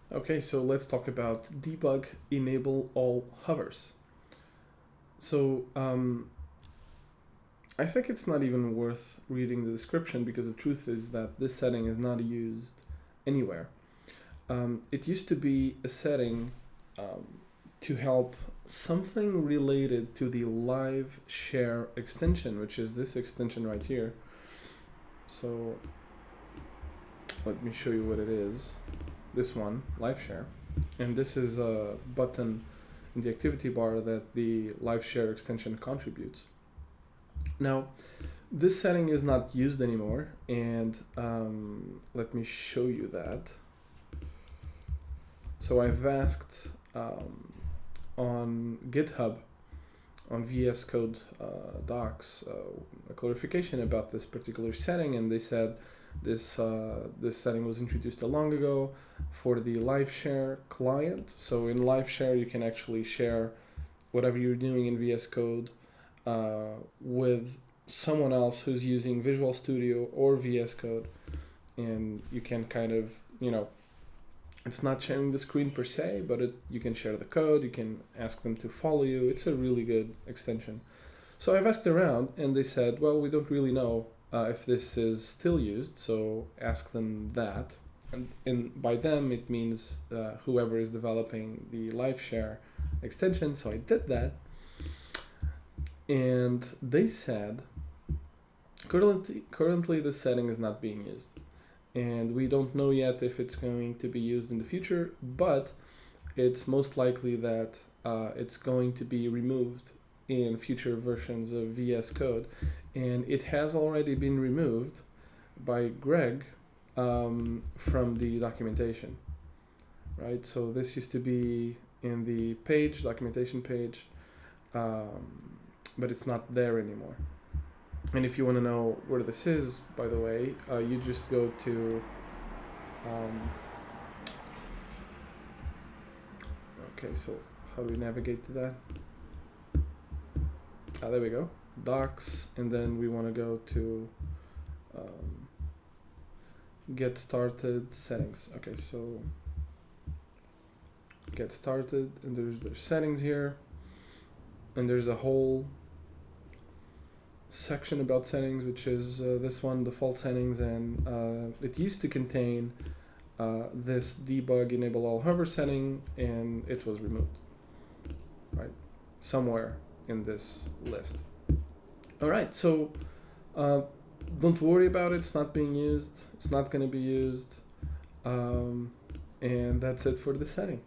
Okay, so let's talk about debug.enableAllHovers. So I think it's not even worth reading the description because the truth is that this setting is not used anywhere. It used to be a setting to help something related to the live share extension, which is this extension right here. So let me show you what it is. This one, live share, and this is a button in the activity bar that the live share extension contributes. Now, this setting is not used anymore, and let me show you that. So I've asked on GitHub, on VS Code docs, a clarification about this particular setting, and they said this setting was introduced long ago for the live share client. So in live share, you can actually share whatever you're doing in VS Code with someone else who's using Visual Studio or VS Code, and you can kind of, it's not sharing the screen per se, but you can share the code, you can ask them to follow you. It's a really good extension. So I've asked around, and they said, well, we don't really know if this is still used, so ask them that. And by them, it means whoever is developing the live share extension. So I did that, and they said, currently the setting is not being used. And we don't know yet if it's going to be used in the future, but it's most likely that it's going to be removed in future versions of VS Code. And it has already been removed by Greg from the documentation, right? So this used to be in the documentation page, but it's not there anymore. And if you want to know where this is, by the way, you just go to okay, so how do we navigate to that? There we go, docs, and then we want to go to get started settings. Okay, so get started, and there's settings here, and there's a whole section about settings, which is this one, default settings, and it used to contain this debug enable all hover setting, and it was removed, right, somewhere in this list. All right, so don't worry about it. It's not being used. It's not going to be used, and that's it for the setting.